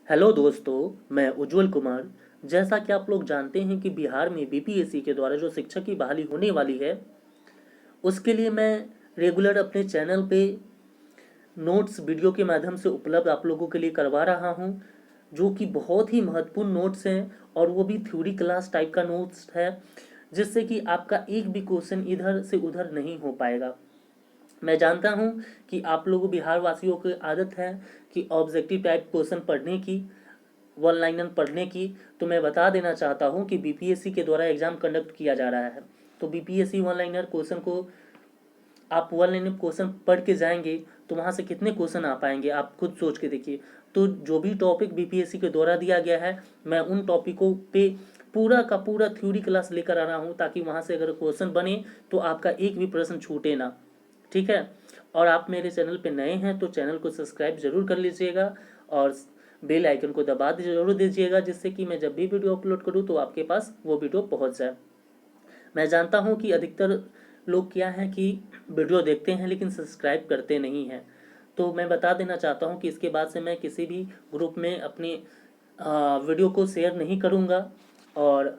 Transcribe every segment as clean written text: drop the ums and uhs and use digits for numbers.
Hello दोस्तों, मैं उज्जवल कुमार। जैसा कि आप लोग जानते हैं कि बिहार में बीपीएससी के द्वारा जो शिक्षक की बहाली होने वाली है, उसके लिए मैं रेगुलर अपने चैनल पे नोट्स वीडियो के माध्यम से उपलब्ध आप लोगों के लिए करवा रहा हूं, जो कि बहुत ही महत्वपूर्ण नोट्स हैं और वो भी थ्योरी क्लास टाइप का नोट्स है, जिससे कि आपका एक भी क्वेश्चन इधर से उधर नहीं हो पाएगा। मैं जानता हूं कि आप लोगों बिहार वासियों की आदत है कि ऑब्जेक्टिव टाइप क्वेश्चन पढ़ने की, वन लाइनर पढ़ने की। तो मैं बता देना चाहता हूं कि बीपीएससी के द्वारा एग्जाम कंडक्ट किया जा रहा है। तो बीपीएससी वन लाइनर क्वेश्चन को आप वन लाइनर क्वेश्चन पढ़ के जाएंगे तो वहां से कितने क्वेश्चन आ पाएंगे, आप खुद सोच के देखिए। तो जो भी टॉपिक बीपीएससी के द्वारा दिया गया है, मैं उन टॉपिकों पे पूरा का पूरा थ्योरी क्लास लेकर आ रहा हूँ, ताकि वहां से अगर क्वेश्चन बने तो आपका एक भी प्रश्न छूटे ना। ठीक है। और आप मेरे चैनल पे नए हैं तो चैनल को सब्सक्राइब जरूर कर लीजिएगा और बेल आइकन को दबा जरूर दीजिएगा, जिससे कि मैं जब भी वीडियो अपलोड करूँ तो आपके पास वो वीडियो पहुंच जाए। मैं जानता हूं कि अधिकतर लोग क्या है कि वीडियो देखते हैं लेकिन सब्सक्राइब करते नहीं हैं। तो मैं बता देना चाहता हूं कि इसके बाद से मैं किसी भी ग्रुप में अपनी वीडियो को शेयर नहीं करूंगा। और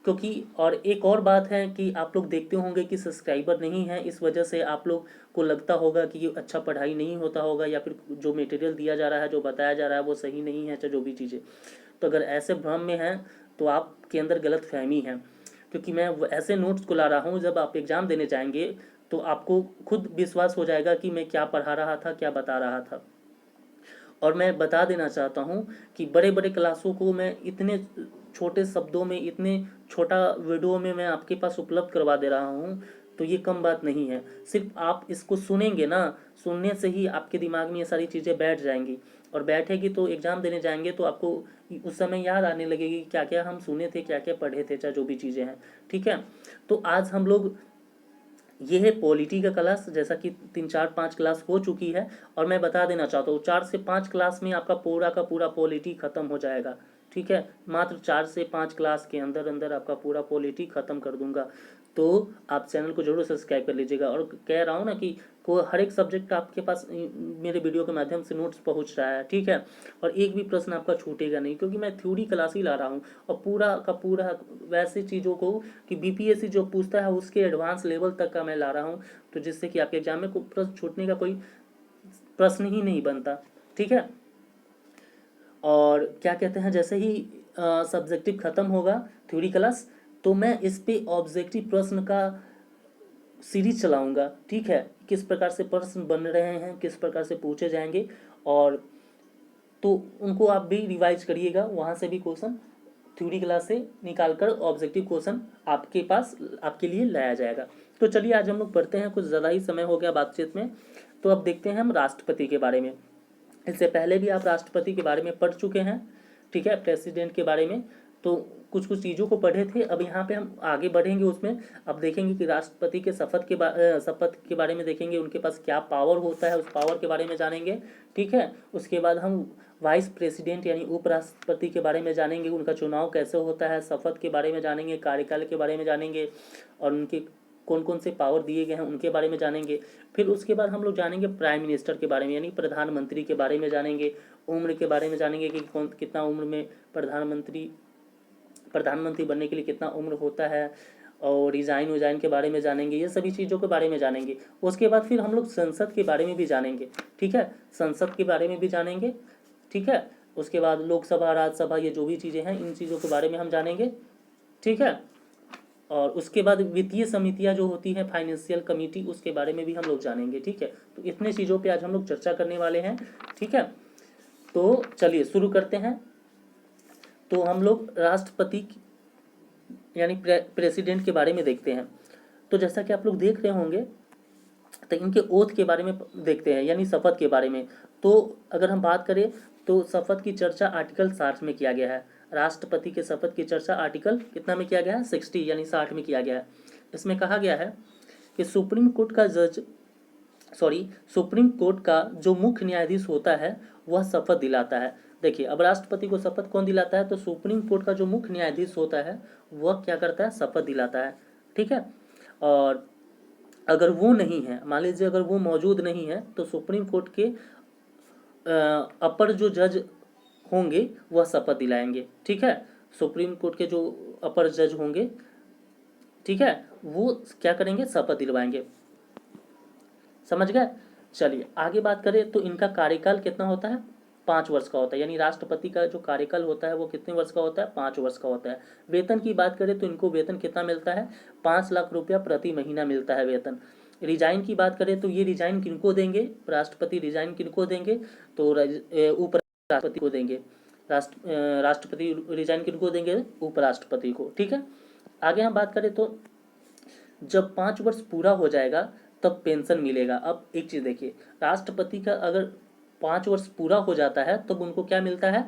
क्योंकि और एक और बात है कि आप लोग देखते होंगे कि सब्सक्राइबर नहीं है, इस वजह से आप लोग को लगता होगा कि ये अच्छा पढ़ाई नहीं होता होगा, या फिर जो मटेरियल दिया जा रहा है, जो बताया जा रहा है वो सही नहीं है, चाहे जो भी चीज़ें। तो अगर ऐसे भ्रम में हैं तो आपके अंदर गलत फहमी है, क्योंकि मैं ऐसे नोट्स को ला रहा हूँ, जब आप एग्ज़ाम देने जाएंगे तो आपको खुद विश्वास हो जाएगा कि मैं क्या पढ़ा रहा था, क्या बता रहा था। और मैं बता देना चाहता हूँ कि बड़े बड़े क्लासों को मैं इतने छोटे शब्दों में, इतने छोटा वीडियो में मैं आपके पास उपलब्ध करवा दे रहा हूँ, तो ये कम बात नहीं है। सिर्फ आप इसको सुनेंगे ना, सुनने से ही आपके दिमाग में ये सारी चीज़ें बैठ जाएंगी, और बैठेगी तो एग्ज़ाम देने जाएंगे तो आपको उस समय याद आने लगेगी क्या क्या हम सुने थे, क्या क्या पढ़े थे, चाहे जो भी चीज़ें हैं। ठीक है। तो आज हम लोग, ये है पॉलिटी का क्लास, जैसा कि 3 4 5 क्लास हो चुकी है। और मैं बता देना चाहता हूँ 4 से 5 क्लास में आपका पूरा का पूरा पॉलिटी खत्म हो जाएगा। ठीक है। मात्र 4 से 5 क्लास के अंदर अंदर आपका पूरा पॉलिटी खत्म कर दूंगा। तो आप चैनल को जरूर सब्सक्राइब कर लीजिएगा। और कह रहा हूँ ना कि को हर एक सब्जेक्ट आपके पास मेरे वीडियो के माध्यम से नोट्स पहुँच रहा है। ठीक है। और एक भी प्रश्न आपका छूटेगा नहीं, क्योंकि मैं थ्योरी क्लास ही ला रहा हूँ, और पूरा का पूरा वैसे चीज़ों को कि बीपीएससी जो पूछता है उसके एडवांस लेवल तक का मैं ला रहा हूँ, तो जिससे कि आपके एग्जाम में कोई प्रश्न छूटने का कोई प्रश्न ही नहीं बनता। ठीक है। और क्या कहते हैं, जैसे ही सब्जेक्टिव खत्म होगा थ्योरी क्लास, तो मैं इस पे ऑब्जेक्टिव प्रश्न का सीरीज चलाऊंगा। ठीक है। किस प्रकार से प्रश्न बन रहे हैं, किस प्रकार से पूछे जाएंगे, और तो उनको आप भी रिवाइज करिएगा, वहाँ से भी क्वेश्चन थ्योरी क्लास से निकाल कर ऑब्जेक्टिव क्वेश्चन आपके पास आपके लिए लाया जाएगा। तो चलिए आज हम लोग पढ़ते हैं, कुछ ज़्यादा ही समय हो गया बातचीत में। तो अब देखते हैं हम राष्ट्रपति के बारे में। इससे पहले भी आप राष्ट्रपति के बारे में पढ़ चुके हैं। ठीक है। प्रेसिडेंट के बारे में तो कुछ कुछ चीज़ों को पढ़े थे। अब यहाँ पे हम आगे बढ़ेंगे उसमें। अब देखेंगे कि राष्ट्रपति के शपथ के बारे में देखेंगे, उनके पास क्या पावर होता है, उस पावर के बारे में जानेंगे। ठीक है। उसके बाद हम वाइस प्रेसिडेंट यानी उपराष्ट्रपति के बारे में जानेंगे, उनका चुनाव कैसे होता है, शपथ के बारे में जानेंगे, कार्यकाल के बारे में जानेंगे, और उनके कौन कौन से पावर दिए गए हैं उनके बारे में जानेंगे। फिर उसके बाद हम लोग जानेंगे प्राइम मिनिस्टर के बारे में, यानी प्रधानमंत्री के बारे में जानेंगे। उम्र के बारे में जानेंगे कि कौन कितना उम्र में प्रधानमंत्री बनने के लिए कितना उम्र होता है, और रिजाइन के बारे में जानेंगे। ये सभी चीज़ों के बारे में जानेंगे। उसके बाद फिर हम लोग संसद के बारे में भी जानेंगे। ठीक है। संसद के बारे में भी जानेंगे। ठीक है। उसके बाद लोकसभा, राज्यसभा, ये जो भी चीज़ें हैं इन चीज़ों के बारे में हम जानेंगे। ठीक है। और उसके बाद वित्तीय समितियां जो होती हैं, फाइनेंशियल कमेटी, उसके बारे में भी हम लोग जानेंगे। ठीक है। तो इतने चीज़ों पे आज हम लोग चर्चा करने वाले हैं। ठीक है। तो चलिए शुरू करते हैं। तो हम लोग राष्ट्रपति यानी प्रेसिडेंट के बारे में देखते हैं। तो जैसा कि आप लोग देख रहे होंगे, तो इनके ओथ के बारे में देखते हैं, यानी शपथ के बारे में। तो अगर हम बात करें तो शपथ की चर्चा आर्टिकल 60 में किया गया है। राष्ट्रपति के शपथ की चर्चा आर्टिकल कितना में किया गया है, 60 यानी 60 में किया गया है। इसमें कहा गया है कि सुप्रीम कोर्ट का जो मुख्य न्यायाधीश होता है वह शपथ दिलाता है। देखिए, अब राष्ट्रपति को शपथ कौन दिलाता है, तो सुप्रीम कोर्ट का जो मुख्य न्यायाधीश होता है वह क्या करता है, शपथ दिलाता है। ठीक है। और अगर वो नहीं है, मान लीजिए अगर वो मौजूद नहीं है, तो सुप्रीम कोर्ट के अपर जो जज होंगे वह शपथ दिलाएंगे, ठीक है। सुप्रीम कोर्ट के जो अपर जज होंगे, ठीक है, वो क्या करेंगे, शपथ दिलवाएंगे। समझ गए। चलिए आगे बात करें तो इनका कार्यकाल कितना होता है, 5 वर्ष का होता है। यानी राष्ट्रपति का जो कार्यकाल होता है वो कितने वर्ष का होता है, 5 वर्ष का होता है। वेतन की बात करें तो इनको वेतन कितना मिलता है, 5 लाख रुपया प्रति महीना मिलता है वेतन। रिजाइन की बात करें तो ये रिजाइन किनको देंगे, राष्ट्रपति रिजाइन किनको देंगे, तो उपराष्ट्रपति को देंगे। राष्ट्रपति रिजाइन किनको देंगे, उपराष्ट्रपति को, ठीक है। आगे हम बात करें तो जब 5 वर्ष पूरा हो जाएगा तब पेंशन मिलेगा। अब एक चीज देखिए, राष्ट्रपति का अगर 5 वर्ष पूरा हो जाता है तब उनको क्या मिलता है,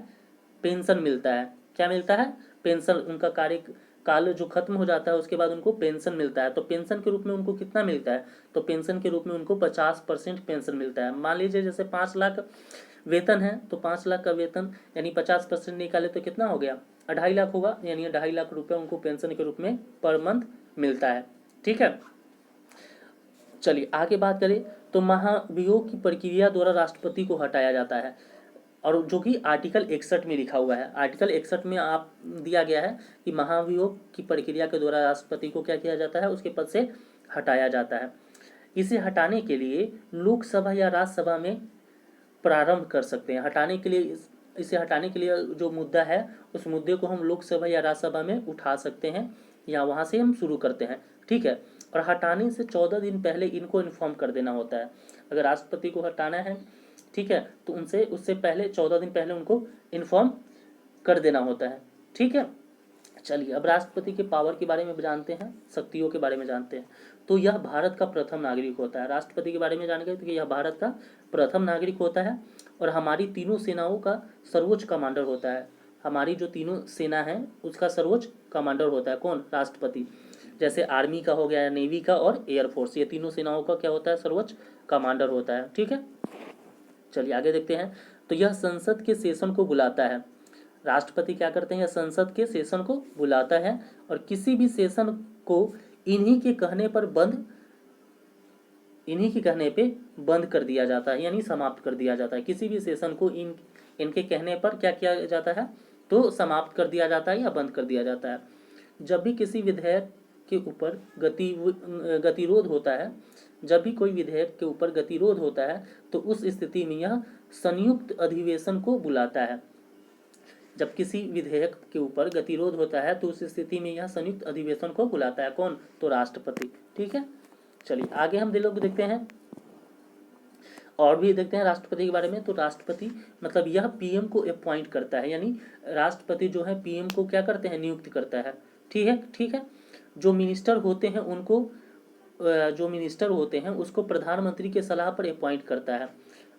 पेंशन मिलता है। क्या मिलता है, पेंशन। उनका कार्यकाल जो खत्म हो जाता है उसके बाद उनको पेंशन मिलता है। तो पेंशन के रूप में उनको कितना मिलता है, तो पेंशन के रूप में उनको 50% पेंशन मिलता है। मान लीजिए जैसे 5 लाख वेतन है तो 5 लाख का वेतन यानी 50% निकाले तो कितना हो गया, 2.5 लाख होगा। यानी 2.5 लाख रुपया उनको पेंशन के रूप में पर मंथ मिलता है, ठीक है। चलिए आगे बात करें तो महाभियोग की प्रक्रिया द्वारा राष्ट्रपति को हटाया जाता है, और जो कि आर्टिकल 61 में लिखा हुआ है। आर्टिकल 61 में आप दिया गया है कि महाभियोग की प्रक्रिया के द्वारा राष्ट्रपति को क्या किया जाता है, उसके पद से हटाया जाता है। इसे हटाने के लिए लोकसभा या राज्यसभा में प्रारंभ कर सकते हैं। हटाने के लिए इसे हटाने के लिए जो मुद्दा है उस मुद्दे को हम लोकसभा या राज्यसभा में उठा सकते हैं, या वहाँ से हम शुरू करते हैं, ठीक है। और हटाने से 14 दिन पहले इनको इन्फॉर्म कर देना होता है। अगर राष्ट्रपति को हटाना है, ठीक है, तो उनसे उससे पहले 14 दिन पहले उनको इन्फॉर्म कर देना होता है, ठीक है। चलिए अब राष्ट्रपति के पावर के बारे में जानते हैं, शक्तियों के बारे में जानते हैं। तो यह भारत का प्रथम नागरिक होता है। राष्ट्रपति के बारे में जान गए तो यह भारत का प्रथम नागरिक होता है, और हमारी तीनों सेनाओं का सर्वोच्च कमांडर होता है। हमारी जो तीनों सेना है उसका सर्वोच्च कमांडर होता है कौन, राष्ट्रपति। जैसे आर्मी का हो गया, नेवी का और एयरफोर्स, ये तीनों सेनाओं का क्या होता है, सर्वोच्च कमांडर होता है, ठीक है। चलिए आगे देखते हैं। तो यह संसद के सेशन को बुलाता है। राष्ट्रपति क्या करते हैं, संसद के सेशन को बुलाता है, और किसी भी सेशन को इन्हीं के कहने पे बंद कर दिया जाता है, यानी समाप्त कर दिया जाता है। किसी भी सेशन को इनके कहने पर क्या किया जाता है, तो समाप्त कर दिया जाता है या बंद कर दिया जाता है। जब भी किसी विधेयक के ऊपर गतिरोध होता है, जब भी कोई विधेयक के ऊपर गतिरोध होता है तो उस स्थिति में यह संयुक्त अधिवेशन को बुलाता है। जब किसी विधेयक के ऊपर गतिरोध होता है तो उस स्थिति में यह संयुक्त अधिवेशन को बुलाता है कौन, तो राष्ट्रपति, ठीक है। चलिए आगे हम लोग देखते हैं और भी देखते हैं राष्ट्रपति के बारे में। तो राष्ट्रपति मतलब यह पीएम को अपॉइंट करता है, यानी राष्ट्रपति जो है पीएम को क्या करते हैं, नियुक्त करता है, ठीक है, ठीक है। जो मिनिस्टर होते हैं उनको उसको प्रधानमंत्री के सलाह पर अपॉइंट करता है।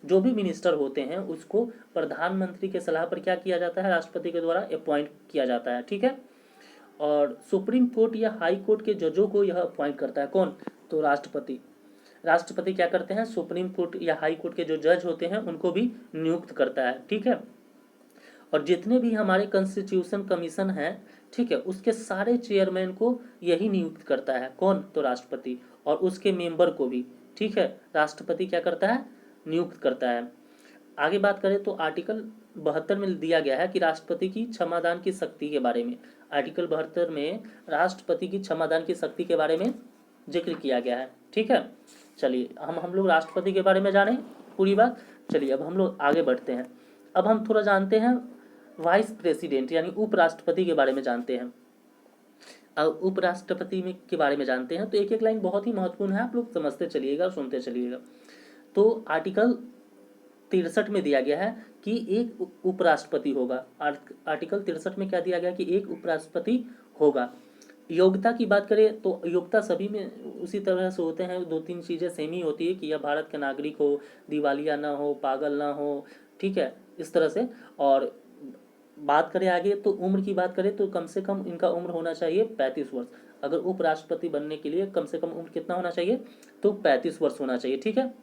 जो भी मिनिस्टर होते हैं उसको प्रधानमंत्री के सलाह पर क्या किया जाता है, राष्ट्रपति के द्वारा अपॉइंट किया जाता है, ठीक है। और सुप्रीम कोर्ट या हाई कोर्ट के जजों को यह अपॉइंट करता है कौन, तो राष्ट्रपति। राष्ट्रपति क्या करते हैं, सुप्रीम कोर्ट या हाई कोर्ट के जो जज होते हैं उनको भी नियुक्त करता है, ठीक है। और जितने भी हमारे कॉन्स्टिट्यूशन कमीशन है, ठीक है, उसके सारे चेयरमैन को यही नियुक्त करता है कौन, तो राष्ट्रपति। और उसके मेंबर को भी, ठीक है, राष्ट्रपति क्या करता है, नियुक्त करता है। आगे बात करें तो आर्टिकल 72 में दिया गया है कि राष्ट्रपति की क्षमादान की शक्ति के बारे में। आर्टिकल 72 में राष्ट्रपति की क्षमादान की शक्ति के बारे में जिक्र किया गया है, ठीक है। चलिए हम लोग राष्ट्रपति के बारे में जाने पूरी बात। चलिए अब हम लोग आगे बढ़ते हैं। अब हम थोड़ा जानते हैं वाइस प्रेसिडेंट यानी उपराष्ट्रपति के बारे में जानते हैं। अब उपराष्ट्रपति में के बारे में जानते हैं तो एक एक लाइन बहुत ही महत्वपूर्ण है, आप लोग समझते चलिएगा, सुनते चलिएगा। तो आर्टिकल 63 में दिया गया है कि एक उपराष्ट्रपति होगा। आर्टिकल 63 में क्या दिया गया कि एक उपराष्ट्रपति होगा। योग्यता की बात करें तो योग्यता सभी में उसी तरह से होते हैं, 2-3 चीज़ें सेम ही होती है कि यह भारत के नागरिक हो, दिवालिया ना हो, पागल ना हो, ठीक है, इस तरह से। और बात करें आगे तो उम्र की बात करें तो कम से कम इनका उम्र होना चाहिए 35 वर्ष। अगर उपराष्ट्रपति बनने के लिए कम से कम उम्र कितना होना चाहिए, तो 35 वर्ष होना चाहिए, ठीक है।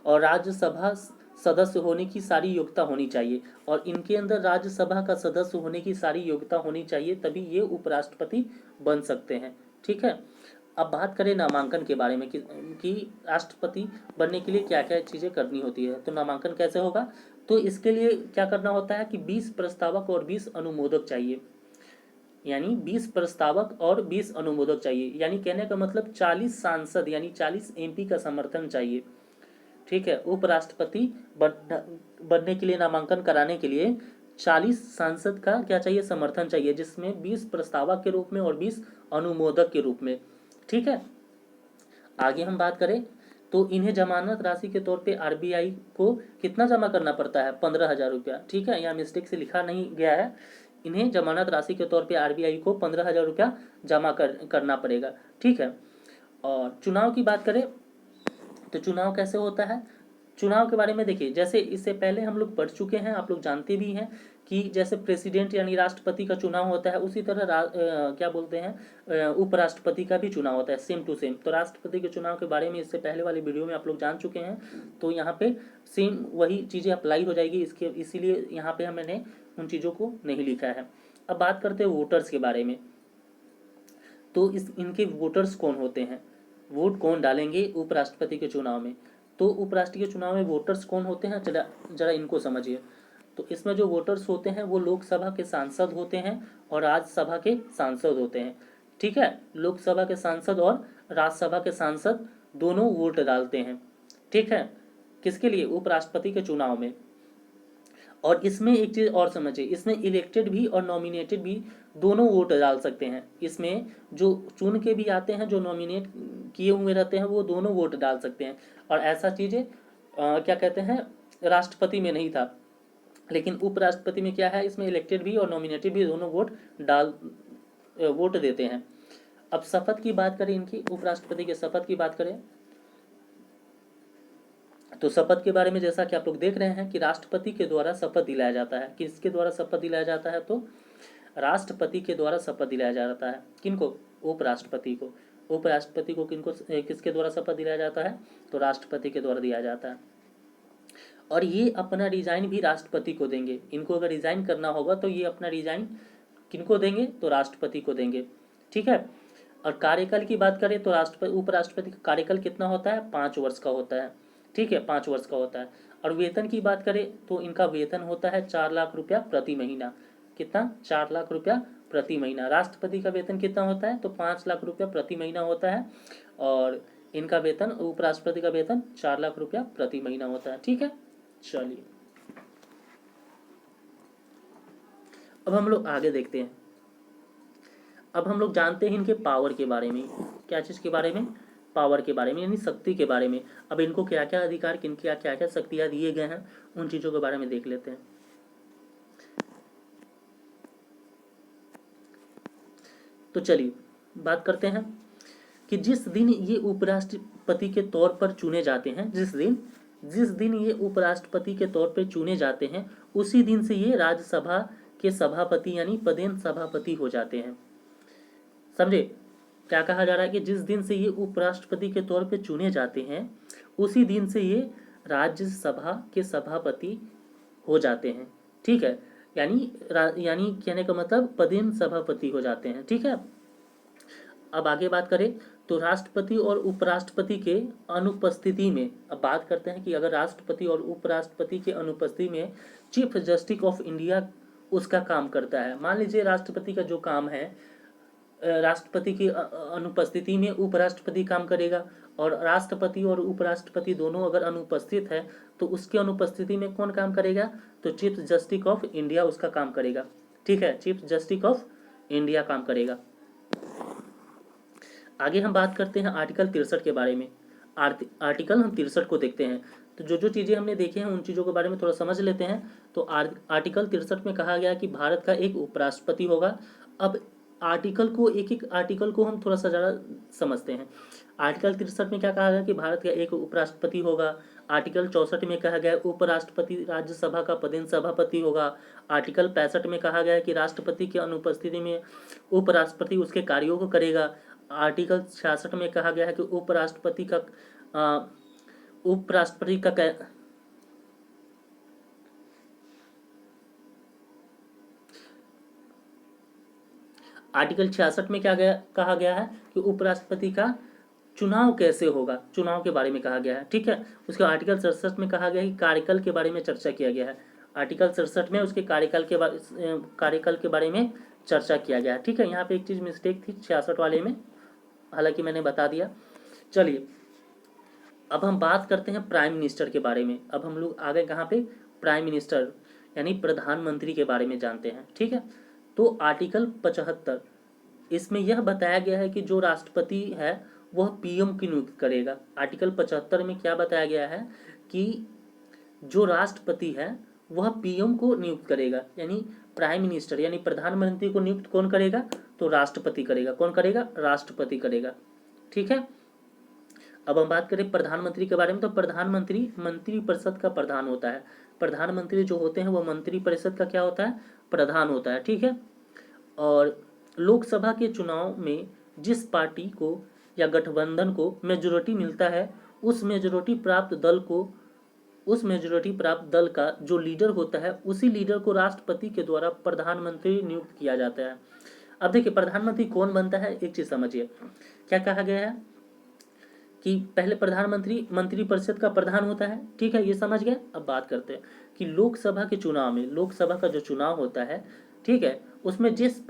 और राज्यसभा सदस्य होने की सारी योग्यता होनी चाहिए, और इनके अंदर राज्यसभा का सदस्य होने की सारी योग्यता होनी चाहिए, तभी ये उपराष्ट्रपति बन सकते हैं, ठीक है। अब बात करें नामांकन के बारे में कि राष्ट्रपति बनने के लिए क्या क्या चीज़ें करनी होती है। तो नामांकन कैसे होगा, तो इसके लिए क्या करना होता है कि 20 प्रस्तावक और 20 अनुमोदक चाहिए, यानी 20 प्रस्तावक और 20 अनुमोदक चाहिए, यानी कहने का मतलब 40 सांसद यानी 40 एमपी का समर्थन चाहिए। ठीक है, उपराष्ट्रपति बनने के लिए, नामांकन कराने के लिए 40 सांसद का क्या चाहिए, समर्थन चाहिए, जिसमें 20 प्रस्तावक के रूप में और 20 अनुमोदक के रूप में। ठीक है, आगे हम बात करें तो इन्हें जमानत राशि के तौर पे आरबीआई को कितना जमा करना पड़ता है, 15,000 रुपया। ठीक है, यहाँ मिस्टेक से लिखा नहीं गया है, इन्हें जमानत राशि के तौर पे आरबीआई को 15,000 रुपया जमा करना पड़ेगा। ठीक है, और चुनाव की बात करें तो चुनाव कैसे होता है, चुनाव के बारे में देखिए, जैसे इससे पहले हम लोग पढ़ चुके हैं, आप लोग जानते भी हैं कि जैसे प्रेसिडेंट यानी राष्ट्रपति का चुनाव होता है, उसी तरह क्या बोलते हैं, उपराष्ट्रपति का भी चुनाव होता है, सेम टू सेम। तो राष्ट्रपति के चुनाव के बारे में इससे पहले वाली वीडियो में आप लोग जान चुके हैं, तो यहाँ पे सेम वही चीज़ें अप्लाई हो जाएगी इसके, इसीलिए यहाँ पे मैंने उन चीज़ों को नहीं लिखा है। अब बात करते हैं वोटर्स के बारे में। तो इनके वोटर्स कौन होते हैं, वोट कौन डालेंगे उपराष्ट्रपति के चुनाव में। तो उपराष्ट्रपति के चुनाव में वोटर्स कौन होते हैं, जरा इनको समझिए। तो इसमें जो वोटर्स होते हैं वो लोकसभा के सांसद होते हैं और राज्यसभा के सांसद होते हैं। ठीक है, लोकसभा के सांसद और राज्यसभा के सांसद दोनों वोट डालते हैं। ठीक है, किसके लिए, उपराष्ट्रपति के चुनाव में। और इसमें एक चीज़ और समझिए, इसमें इलेक्टेड भी और नॉमिनेटेड भी दोनों वोट डाल सकते हैं। इसमें जो चुन के भी आते हैं, जो नॉमिनेट किए हुए रहते हैं, वो दोनों वोट डाल सकते हैं। और ऐसा चीज़ें क्या कहते हैं, राष्ट्रपति में नहीं था, लेकिन उपराष्ट्रपति में क्या है, इसमें इलेक्टेड भी और नॉमिनेटेड भी दोनों वोट देते हैं। अब शपथ की बात करें, इनकी उपराष्ट्रपति के शपथ की बात करें तो शपथ के बारे में जैसा कि आप लोग देख रहे हैं कि राष्ट्रपति के द्वारा शपथ दिलाया जाता है। किसके द्वारा शपथ दिलाया जाता है, तो राष्ट्रपति के द्वारा शपथ दिलाया जाता है। किनको, उपराष्ट्रपति को। उपराष्ट्रपति को किसके द्वारा शपथ दिलाया जाता है, तो राष्ट्रपति के द्वारा दिया जाता है। और ये अपना रिजाइन भी राष्ट्रपति को देंगे। इनको अगर रिजाइन करना होगा तो ये अपना रिजाइन किनको देंगे, तो राष्ट्रपति को देंगे। ठीक है, और कार्यकाल की बात करें तो उपराष्ट्रपति का कार्यकाल कितना होता है, 5 वर्ष का होता है। ठीक है, 5 वर्ष का होता है। और वेतन की बात करें तो इनका वेतन होता है 4 लाख रुपया प्रति महीना। कितना, 4 लाख रुपया प्रति महीना। राष्ट्रपति का वेतन कितना होता है, तो 5 लाख रुपया प्रति महीना होता है, और इनका वेतन, उपराष्ट्रपति का वेतन 4 लाख रुपया प्रति महीना होता है। ठीक है, चलिए अब हम लोग आगे देखते हैं। अब हम लोग जानते हैं इनके पावर के बारे में। क्या चीज़ के बारे में, पावर के बारे में, यानी शक्ति के बारे में। अब इनको क्या क्या अधिकार, किन क्या क्या क्या शक्तियाँ दिए गए हैं, उन चीज़ों के बारे में देख लेते हैं। तो चलिए बात करते हैं कि जिस दिन ये उपराष्ट्रपति के तौर पर चुने जाते हैं, जिस दिन ये उपराष्ट्रपति के तौर पर चुने जाते हैं, उसी दिन से ये राज्यसभा के सभापति यानी पदेन सभापति हो जाते हैं। समझे, क्या कहा जा रहा है कि जिस दिन से ये उपराष्ट्रपति के तौर पे चुने जाते हैं, उसी दिन से ये राज्यसभा के सभापति हो जाते हैं। ठीक है, यानी कहने का मतलब पदेन सभापति हो जाते हैं। ठीक है, अब आगे बात करें तो राष्ट्रपति और उपराष्ट्रपति के अनुपस्थिति में, अब बात करते हैं कि अगर राष्ट्रपति और उपराष्ट्रपति के अनुपस्थिति में चीफ जस्टिस ऑफ इंडिया उसका काम करता है। मान लीजिए राष्ट्रपति का जो काम है, राष्ट्रपति की अनुपस्थिति में उपराष्ट्रपति काम करेगा, और राष्ट्रपति और उपराष्ट्रपति दोनों अगर अनुपस्थित है तो उसकी अनुपस्थिति में कौन काम करेगा, तो चीफ जस्टिस ऑफ इंडिया उसका काम करेगा। ठीक है, चीफ जस्टिस ऑफ इंडिया काम करेगा। आगे हम बात करते हैं आर्टिकल 63 के बारे में। आर्टिकल हम 63 को देखते हैं। तो जो चीज़ें हमने देखी हैं उन चीज़ों के बारे में थोड़ा समझ लेते हैं। तो आर्टिकल 63 में कहा गया कि भारत का एक उपराष्ट्रपति होगा। अब आर्टिकल को, एक एक आर्टिकल को हम थोड़ा सा ज़्यादा समझते हैं। आर्टिकल 63 में क्या कहा गया कि भारत का एक उपराष्ट्रपति होगा। आर्टिकल 64 में कहा गया उपराष्ट्रपति राज्यसभा का पदेन सभापति होगा। आर्टिकल 65 में कहा गया कि राष्ट्रपति की अनुपस्थिति में उपराष्ट्रपति उसके कार्यों को करेगा। आर्टिकल 66 में कहा गया है कि उपराष्ट्रपति का आर्टिकल 66 में क्या कहा गया है कि उपराष्ट्रपति का चुनाव कैसे होगा, चुनाव के बारे में कहा गया है। ठीक है, उसके आर्टिकल 67 में कहा गया है कि कार्यकाल के बारे में चर्चा किया गया है। आर्टिकल 67 में उसके कार्यकाल के बारे में चर्चा किया गया है। ठीक है, यहाँ पे एक चीज़ मिस्टेक थी 66 वाले में, हालांकि मैंने बता दिया। चलिए अब हम बात करते हैं प्राइम मिनिस्टर के बारे में। अब हम लोग आ गए कहाँ पे, प्राइम मिनिस्टर यानी प्रधानमंत्री के बारे में जानते हैं। ठीक है, तो आर्टिकल 75 इसमें यह बताया गया है कि जो राष्ट्रपति है वह पीएम की नियुक्ति करेगा। आर्टिकल 75 में क्या बताया गया है कि जो राष्ट्रपति है वह पीएम को नियुक्त करेगा, यानी प्राइम मिनिस्टर यानी प्रधानमंत्री को नियुक्त कौन करेगा, तो राष्ट्रपति करेगा। कौन करेगा, राष्ट्रपति करेगा। ठीक है, अब हम बात करें प्रधानमंत्री के बारे में, तो प्रधानमंत्री मंत्री परिषद का प्रधान होता है। प्रधानमंत्री जो होते हैं वो मंत्री परिषद का क्या होता है, प्रधान होता है। ठीक है, और लोकसभा के चुनाव में जिस पार्टी को या गठबंधन को मेजोरिटी मिलता है उस मेजोरिटी प्राप्त दल का जो लीडर होता है उसी लीडर को राष्ट्रपति के द्वारा प्रधानमंत्री नियुक्त किया जाता है। अब देखिए प्रधानमंत्री कौन बनता है, एक चीज समझिए, क्या कहा गया है कि पहले प्रधानमंत्री मंत्री परिषद का प्रधान होता है। ठीक है, ये समझ गए। अब बात करते हैं कि लोकसभा के चुनाव में, लोकसभा का जो चुनाव होता है, ठीक है, उसमें जिस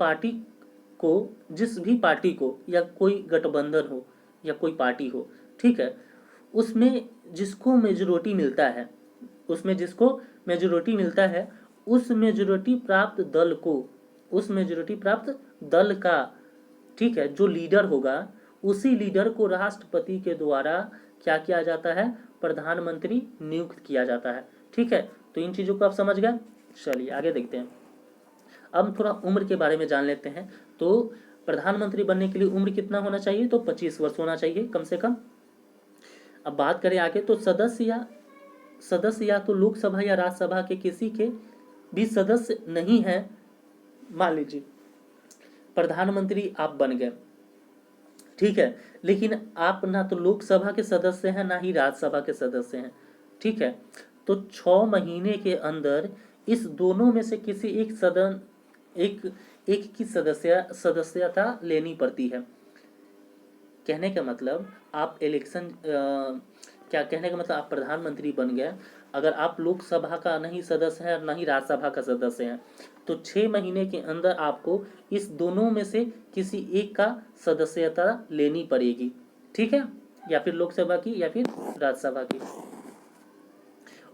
भी पार्टी को या कोई गठबंधन हो या कोई पार्टी हो, ठीक है, उसमें जिसको मेजोरिटी मिलता है, उस मेजोरिटी प्राप्त दल का, ठीक है, जो लीडर होगा उसी लीडर को राष्ट्रपति के द्वारा क्या किया जाता है, प्रधानमंत्री नियुक्त किया जाता है। ठीक है, तो इन चीज़ों को आप समझ गए। चलिए आगे देखते हैं। अब हम थोड़ा उम्र के बारे में जान लेते हैं। तो प्रधानमंत्री बनने के लिए उम्र कितना होना चाहिए, तो 25 वर्ष होना चाहिए कम से कम। अब बात करें आगे, तो सदस्य या तो लोकसभा या राज्यसभा के किसी के भी सदस्य नहीं है। मान लीजिए प्रधानमंत्री आप बन गए, ठीक है, लेकिन आप ना तो लोकसभा के सदस्य हैं ना ही राज्यसभा के सदस्य हैं। ठीक है, तो 6 महीने के अंदर इस दोनों में से किसी एक की सदस्यता लेनी पड़ती है। कहने का मतलब आप आप प्रधानमंत्री बन गए, अगर आप लोकसभा का नहीं सदस्य हैं ना ही राज्यसभा का सदस्य हैं, तो 6 महीने के अंदर आपको इस दोनों में से किसी एक का सदस्यता लेनी पड़ेगी। ठीक है, या फिर लोकसभा की या फिर राज्यसभा की।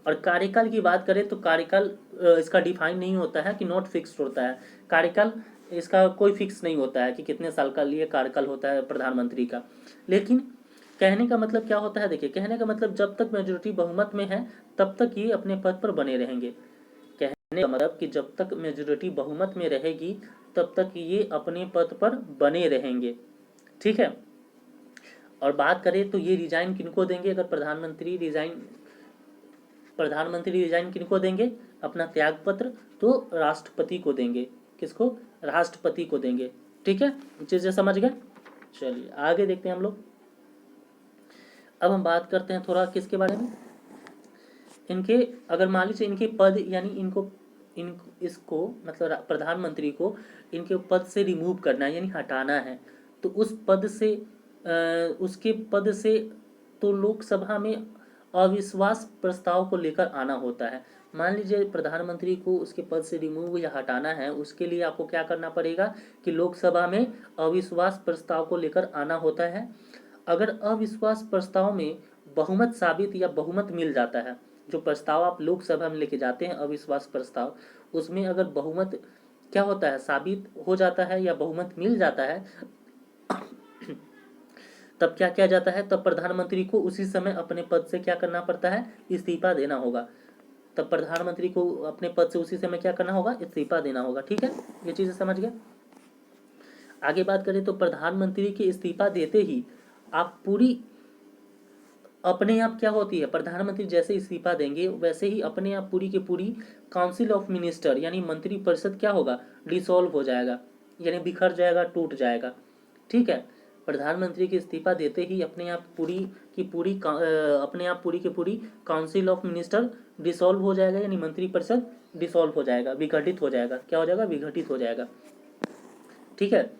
और कार्यकाल की बात करें तो कार्यकाल इसका डिफाइन नहीं होता है कि नॉट फिक्स्ड होता है। कार्यकाल इसका कोई फिक्स नहीं होता है कि कितने साल का लिए कार्यकाल होता है प्रधानमंत्री का। लेकिन कहने का मतलब क्या होता है, देखिए कहने का मतलब जब तक मेजोरिटी बहुमत में है तब तक ये अपने पद पर बने रहेंगे। कहने का मतलब कि जब तक मेजोरिटी बहुमत में रहेगी तब तक ये अपने पद पर बने रहेंगे। ठीक है, और बात करें तो ये रिजाइन किनको देंगे, अगर प्रधानमंत्री रिजाइन किनको देंगे, अपना त्याग पत्र, तो राष्ट्रपति को देंगे। किसको, राष्ट्रपति को देंगे। ठीक है, चीजें समझ गए। चलिए आगे देखते हैं हम लोग। अब हम बात करते हैं थोड़ा किसके बारे में, इनके, अगर मान लीजिए इनके पद यानी इसको मतलब प्रधानमंत्री को इनके पद से रिमूव करना है यानी हटाना है, तो उसके पद से तो लोकसभा में अविश्वास प्रस्ताव को लेकर आना होता है। मान लीजिए प्रधानमंत्री को उसके पद से रिमूव या हटाना है, उसके लिए आपको क्या करना पड़ेगा कि लोकसभा में अविश्वास प्रस्ताव को लेकर आना होता है। अगर अविश्वास प्रस्ताव में बहुमत साबित या बहुमत मिल जाता है, जो प्रस्ताव आप लोकसभा में लेके जाते हैं अविश्वास प्रस्ताव, उसमें अगर बहुमत क्या होता है, साबित हो जाता है या बहुमत मिल जाता है, तब क्या किया जाता है, तब प्रधानमंत्री को उसी समय अपने पद से क्या करना पड़ता है, इस्तीफा देना होगा। तब प्रधानमंत्री को अपने पद से उसी समय क्या करना होगा, इस्तीफा देना होगा। ठीक है, ये चीजें समझ गए। आगे बात करें तो प्रधानमंत्री के इस्तीफा देते ही आप पूरी अपने आप क्या होती है, प्रधानमंत्री जैसे इस्तीफा देंगे वैसे ही अपने आप पूरी की पूरी काउंसिल ऑफ मिनिस्टर यानी मंत्री परिषद क्या होगा, डिसॉल्व हो जाएगा, यानी बिखर जाएगा, टूट जाएगा। ठीक है, प्रधानमंत्री के इस्तीफा देते ही अपने आप पूरी की पूरी काउंसिल ऑफ मिनिस्टर डिसॉल्व हो जाएगा, यानी मंत्री परिषद डिसॉल्व हो जाएगा, विघटित हो जाएगा। क्या हो जाएगा, विघटित हो जाएगा। ठीक है,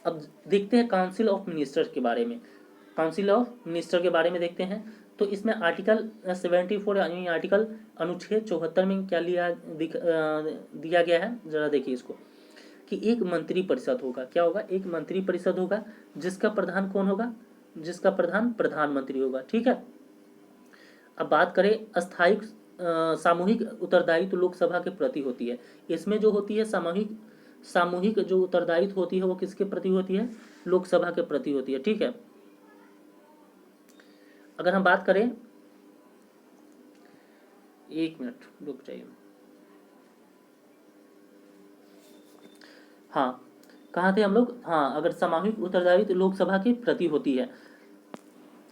अब देखते हैं काउंसिल ऑफ मिनिस्टर्स के बारे में। काउंसिल ऑफ मिनिस्टर के बारे में देखते हैं। तो इसमें आर्टिकल 74 यानी आर्टिकल अनुच्छेद 74 में क्या दिया गया है, जरा देखिए इसको, कि एक मंत्री परिषद होगा। क्या होगा? एक मंत्री परिषद होगा, जिसका प्रधान कौन होगा? जिसका प्रधान प्रधानमंत्री होगा। ठीक है। अब बात करें अस्थायी सामूहिक उत्तरदायित्व लोकसभा के प्रति होती है। इसमें जो होती है सामूहिक सामूहिक जो उत्तरदायित्व होती है वो किसके प्रति होती है? लोकसभा के प्रति होती है। ठीक है। अगर हम बात करें, एक मिनट रुक जाइए। हाँ, कहाँ थे हम लोग? हाँ, अगर सामूहिक उत्तरदायित्व लोकसभा के प्रति होती है।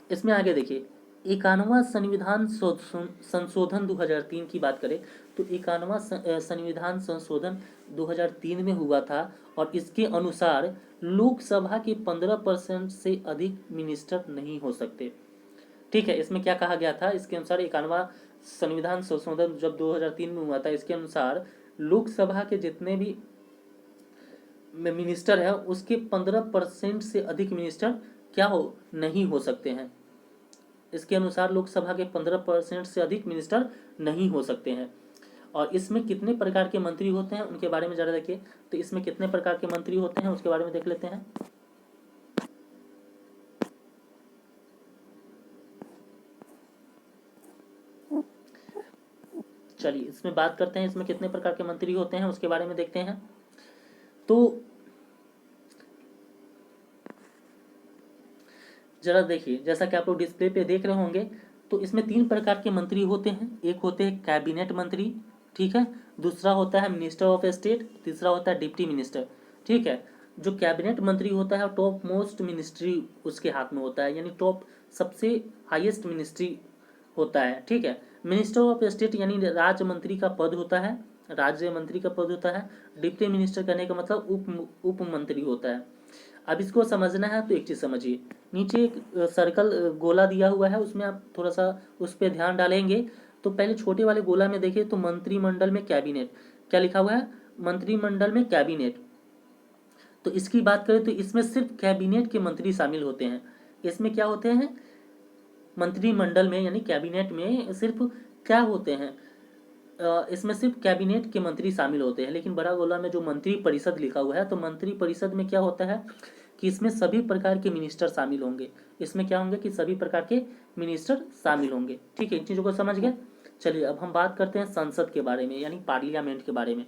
इसमें आगे देखिए, 91वां संविधान संशोधन 2003 की बात करें तो 91वां संविधान संशोधन 2003 में हुआ था, और इसके अनुसार लोकसभा के 15% से अधिक मिनिस्टर नहीं हो सकते। ठीक है। इसमें क्या कहा गया था? इसके अनुसार 91वां संविधान संशोधन जब 2003 में हुआ था, इसके अनुसार लोकसभा के जितने भी मिनिस्टर है उसके 15% से अधिक मिनिस्टर क्या हो नहीं हो सकते हैं। इसके अनुसार लोकसभा के 15% से अधिक मिनिस्टर नहीं हो सकते हैं। और इसमें कितने प्रकार के मंत्री होते हैं उनके बारे में जरा देखिए। तो इसमें कितने प्रकार के मंत्री होते हैं उसके बारे में देख लेते हैं। चलिए इसमें बात करते हैं, इसमें कितने प्रकार के मंत्री होते हैं उसके बारे में देखते हैं। तो जरा देखिए, जैसा कि आप लोग डिस्प्ले पे देख रहे होंगे, तो इसमें 3 प्रकार के मंत्री होते हैं। एक होते हैं कैबिनेट मंत्री, ठीक है। दूसरा होता है मिनिस्टर ऑफ स्टेट, तीसरा होता है डिप्टी मिनिस्टर। ठीक है। जो कैबिनेट मंत्री होता है टॉप मोस्ट मिनिस्ट्री उसके हाथ में होता है, यानी टॉप सबसे हाईएस्ट मिनिस्ट्री होता है। ठीक है। मिनिस्टर ऑफ स्टेट यानी राज्य मंत्री का पद होता है, राज्य मंत्री का पद होता है। डिप्टी मिनिस्टर कहने का मतलब उप मंत्री होता है। अब इसको समझना है तो एक चीज़ समझिए, नीचे एक सर्कल गोला दिया हुआ है, उसमें आप थोड़ा सा उस पर ध्यान डालेंगे। तो पहले छोटे वाले गोला में देखिए तो मंत्रिमंडल में कैबिनेट क्या लिखा हुआ है? मंत्रिमंडल में कैबिनेट। तो इसकी बात करें तो इसमें सिर्फ कैबिनेट के मंत्री शामिल होते हैं। इसमें क्या होते हैं? मंत्रिमंडल में यानी कैबिनेट में सिर्फ क्या होते हैं? इसमें सिर्फ कैबिनेट के मंत्री शामिल होते हैं। लेकिन बड़ा गोला में जो मंत्री परिषद लिखा हुआ है, तो मंत्री परिषद में क्या होता है कि इसमें सभी प्रकार के मिनिस्टर शामिल होंगे। इसमें क्या होंगे कि सभी प्रकार के मिनिस्टर शामिल होंगे। ठीक है, इन चीज़ों को समझ गए। चलिए अब हम बात करते हैं संसद के बारे में, यानी पार्लियामेंट के बारे में।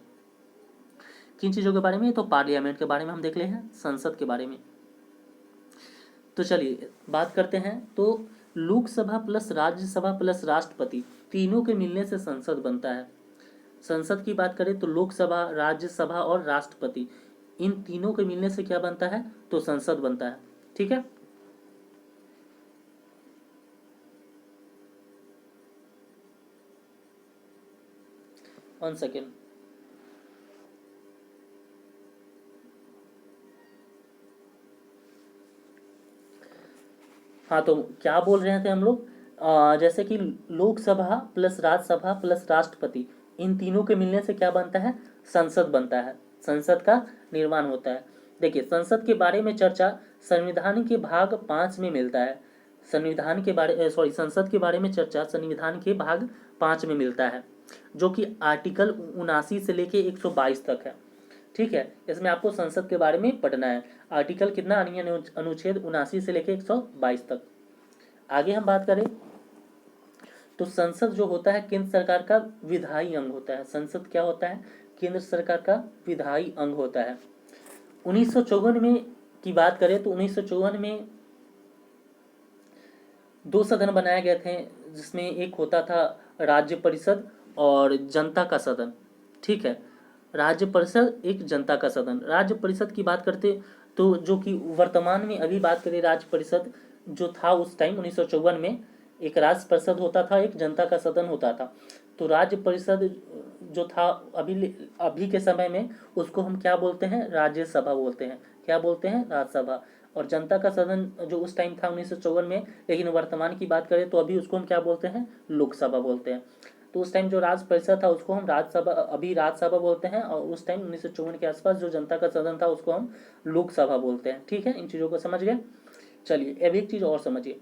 किन चीज़ों के बारे में? तो पार्लियामेंट के बारे में हम देख ले हैं, संसद के बारे में। तो चलिए बात करते हैं। तो लोकसभा प्लस राज्यसभा प्लस राष्ट्रपति तीनों के मिलने से संसद बनता है। संसद की बात करें तो लोकसभा, राज्यसभा और राष्ट्रपति, इन तीनों के मिलने से क्या बनता है? तो संसद बनता है। ठीक है। One second. हाँ, तो क्या बोल रहे थे हम लोग? जैसे कि लोकसभा प्लस राज्यसभा प्लस राष्ट्रपति, इन तीनों के मिलने से क्या बनता है? संसद बनता है। संसद का निर्माण होता है। देखिए, संसद के बारे में चर्चा संविधान के भाग 5 में मिलता है। संसद के बारे में चर्चा संविधान के भाग 5 में मिलता है, जो कि आर्टिकल 79 से लेके 122 तक है। ठीक है। इसमें आपको संसद के बारे में पढ़ना है। आर्टिकल कितना? अनुच्छेद 79 से लेकर 122 तक। आगे हम बात करें तो संसद जो होता है केंद्र सरकार का विधायी अंग होता है। संसद क्या होता है? केंद्र सरकार का विधायी अंग होता है। 1954 में की बात करें तो 1954 में 2 सदन बनाए गए थे, जिसमें एक होता था राज्य परिषद और जनता का सदन। ठीक है। राज्य परिषद, एक जनता का सदन। राज्य परिषद की बात करते तो जो कि वर्तमान में अभी बात करें, राज्य परिषद जो था उस टाइम 1954 में, एक राज्य परिषद होता था, एक जनता का सदन होता था। तो राज्य परिषद जो था अभी के समय में उसको हम क्या बोलते हैं? राज्यसभा बोलते हैं। क्या बोलते हैं? राज्यसभा। और जनता का सदन जो उस टाइम था 1954 में, लेकिन वर्तमान की बात करें तो अभी उसको हम क्या बोलते हैं? लोकसभा बोलते हैं। तो उस टाइम जो राज्य परिषद था उसको हम राज्यसभा, अभी राज्यसभा बोलते हैं, और उस टाइम 1954 के आसपास जो जनता का सदन था उसको हम लोकसभा बोलते हैं। ठीक है, इन चीज़ों को समझ गए। चलिए अब एक चीज़ और समझिए,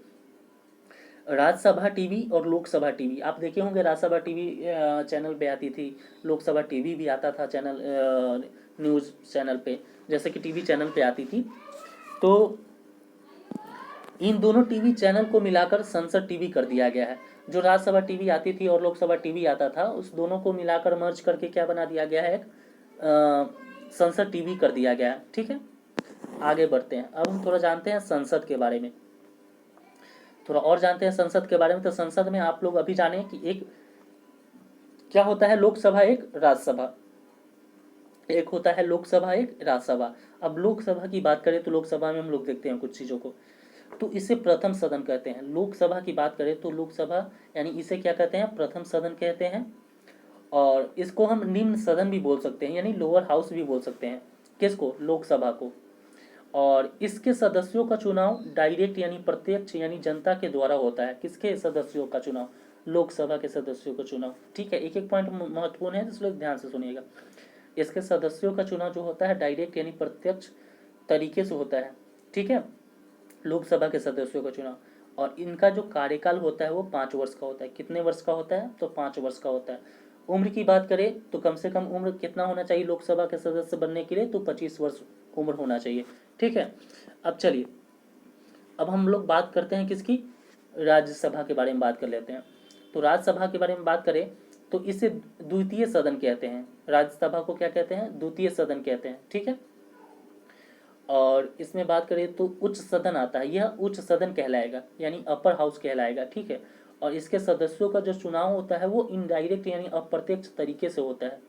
राज्यसभा टीवी और लोकसभा टीवी आप देखे होंगे। राज्यसभा टीवी चैनल पे आती थी, लोकसभा टीवी भी आता था चैनल, न्यूज़ चैनल पे, जैसे कि टीवी चैनल पे आती थी। तो इन दोनों टीवी चैनल को मिलाकर संसद टीवी कर दिया गया है। जो राज्यसभा टीवी आती थी और लोकसभा टीवी आता था, उस दोनों को मिलाकर मर्ज करके क्या बना दिया गया है, संसद टीवी कर दिया गया है। ठीक है, आगे बढ़ते हैं। अब हम थोड़ा जानते हैं संसद के बारे में, थोड़ा और जानते हैं संसद के बारे में। तो संसद में आप लोग अभी जाने कि एक क्या होता है, लोकसभा एक राज्यसभा, एक होता है लोकसभा एक राज्यसभा। अब लोकसभा की बात करें तो लोकसभा में हम लोग देखते हैं कुछ चीज़ों को, तो इसे प्रथम सदन कहते हैं। लोकसभा की बात करें तो लोकसभा यानी इसे क्या कहते हैं, प्रथम सदन कहते हैं। और इसको हम निम्न सदन भी बोल सकते हैं, यानी लोअर हाउस भी बोल सकते हैं। किसको, लोकसभा को। और इसके सदस्यों का चुनाव डायरेक्ट यानी प्रत्यक्ष यानी जनता के द्वारा होता है। किसके सदस्यों का चुनाव, लोकसभा के सदस्यों का चुनाव। ठीक है, एक एक पॉइंट महत्वपूर्ण है, इसलिए ध्यान से सुनिएगा। इसके सदस्यों का चुनाव जो होता है डायरेक्ट यानी प्रत्यक्ष तरीके से होता है। ठीक है, लोकसभा के सदस्यों का चुनाव। और इनका जो कार्यकाल होता है वो 5 वर्ष का होता है। कितने वर्ष का होता है, तो 5 वर्ष का होता है। उम्र की बात करें तो कम से कम उम्र कितना होना चाहिए लोकसभा के सदस्य बनने के लिए, तो 25 वर्ष उम्र होना चाहिए। ठीक है, अब चलिए, अब हम लोग बात करते हैं किसकी, राज्यसभा के बारे में बात कर लेते हैं। तो राज्यसभा के बारे में बात करें तो इसे द्वितीय सदन कहते हैं। राज्यसभा को क्या कहते हैं, द्वितीय सदन कहते हैं। ठीक है, और इसमें बात करें तो उच्च सदन आता है, यह उच्च सदन कहलाएगा यानी अपर हाउस कहलाएगा। ठीक है, और इसके सदस्यों का जो चुनाव होता है वो इनडायरेक्ट यानी अप्रत्यक्ष तरीके से होता है।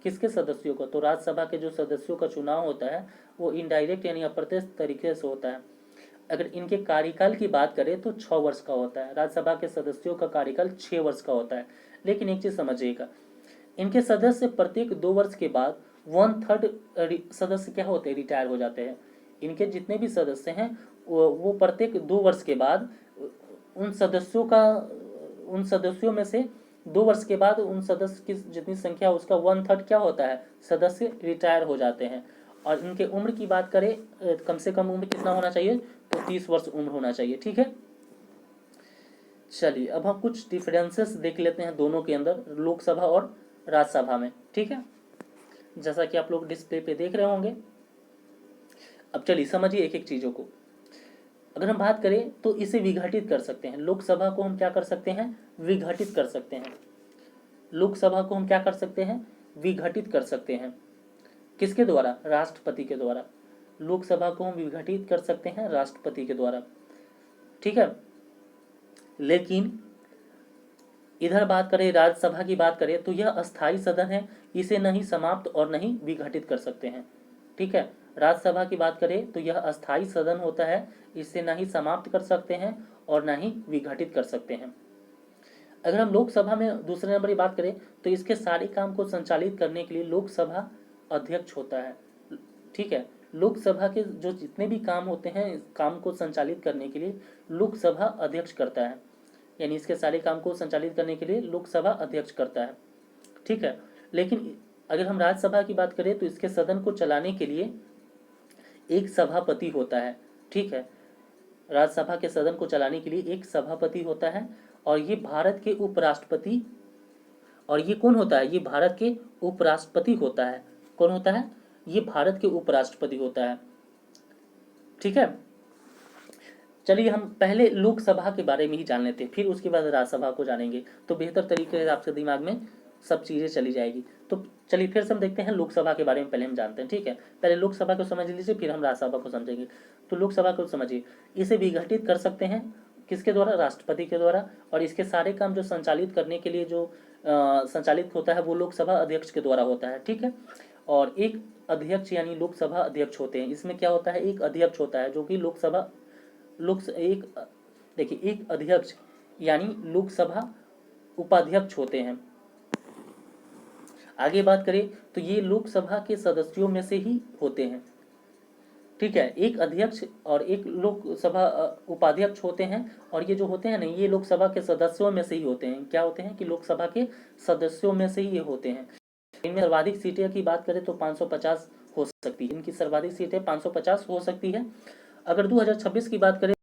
किसके सदस्यों का, तो राज्यसभा के जो सदस्यों का चुनाव होता है वो इनडायरेक्ट यानी अप्रत्यक्ष तरीके से होता है। अगर इनके कार्यकाल की बात करें तो 6 वर्ष का होता है। राज्यसभा के सदस्यों का कार्यकाल 6 वर्ष का होता है। लेकिन एक चीज़ समझिएगा, इनके सदस्य प्रत्येक 2 वर्ष के बाद 1/3 सदस्य क्या होते हैं, रिटायर हो जाते हैं। इनके जितने भी सदस्य हैं वो प्रत्येक 2 वर्ष के बाद उन सदस्यों का, उन सदस्यों में से 2 वर्ष के बाद उन सदस्य की जितनी संख्या उसका 1/3 क्या होता है, सदस्य रिटायर हो जाते हैं। और इनके उम्र की बात करें, कम से कम उम्र कितना होना चाहिए, तो 30 वर्ष उम्र होना चाहिए। ठीक है, चलिए अब हम कुछ डिफरेंसेस देख लेते हैं दोनों के अंदर, लोकसभा और राज्यसभा में। ठीक है, जैसा कि आप लोग डिस्प्ले पे देख रहे होंगे। अब चलिए समझिए एक एक चीज़ों को। अगर हम बात करें तो इसे विघटित कर सकते हैं। लोकसभा को हम क्या कर सकते हैं, विघटित कर सकते हैं। लोकसभा को हम क्या कर सकते हैं, विघटित कर सकते हैं। किसके द्वारा, राष्ट्रपति के द्वारा। लोकसभा को हम विघटित कर सकते हैं राष्ट्रपति के द्वारा। ठीक है, लेकिन इधर बात करें, राज्यसभा की बात करें तो यह अस्थायी सदन है, इसे नहीं समाप्त और नहीं विघटित कर सकते हैं। ठीक है, राज्यसभा की बात करें तो यह अस्थायी सदन होता है, इसे ना ही समाप्त कर सकते हैं और ना ही विघटित कर सकते हैं। अगर हम लोकसभा में दूसरे नंबर की बात करें तो इसके सारे काम को संचालित करने के लिए लोकसभा अध्यक्ष होता है। ठीक है, लोकसभा के जो जितने भी काम होते हैं, इस काम को संचालित करने के लिए लोकसभा अध्यक्ष करता है, यानी इसके सारे काम को संचालित करने के लिए लोकसभा अध्यक्ष करता है। ठीक है, लेकिन अगर हम राज्यसभा की बात करें तो इसके सदन को चलाने के लिए एक सभापति होता है। ठीक है, राज्यसभा के सदन को चलाने के लिए एक सभापति होता है, और ये भारत के उपराष्ट्रपति, और ये कौन होता है, ये भारत के उपराष्ट्रपति होता है। कौन होता है, ये भारत के उपराष्ट्रपति होता है। ठीक है, चलिए हम पहले लोकसभा के बारे में ही जान लेते हैं, फिर उसके बाद राज्यसभा को जानेंगे, तो बेहतर तरीके से आपके दिमाग में सब चीज़ें चली जाएगी। तो चलिए फिर से हम देखते हैं लोकसभा के बारे में, पहले हम जानते हैं। ठीक है, पहले लोकसभा को समझ लीजिए, फिर हम राज्यसभा को समझेंगे। तो लोकसभा को समझिए, इसे विघटित कर सकते हैं किसके द्वारा, राष्ट्रपति के द्वारा। और इसके सारे काम जो संचालित करने के लिए जो संचालित होता है वो लोकसभा अध्यक्ष के द्वारा होता है। ठीक है, और एक अध्यक्ष यानी लोकसभा अध्यक्ष होते हैं। इसमें क्या होता है, एक अध्यक्ष होता है जो कि लोकसभा एक देखिए, एक अध्यक्ष यानी लोकसभा उपाध्यक्ष होते हैं। आगे बात करें तो ये लोकसभा के सदस्यों में से ही होते हैं। ठीक है, एक अध्यक्ष और एक लोकसभा उपाध्यक्ष होते हैं, और ये जो होते हैं ना, ये लोकसभा के सदस्यों में से ही होते हैं। क्या होते हैं कि लोकसभा के सदस्यों में से ही ये होते हैं। इनमें सर्वाधिक सीटें की बात करें तो 550 हो सकती है, इनकी सर्वाधिक सीटें 550 हो सकती है। अगर 2026 की बात करें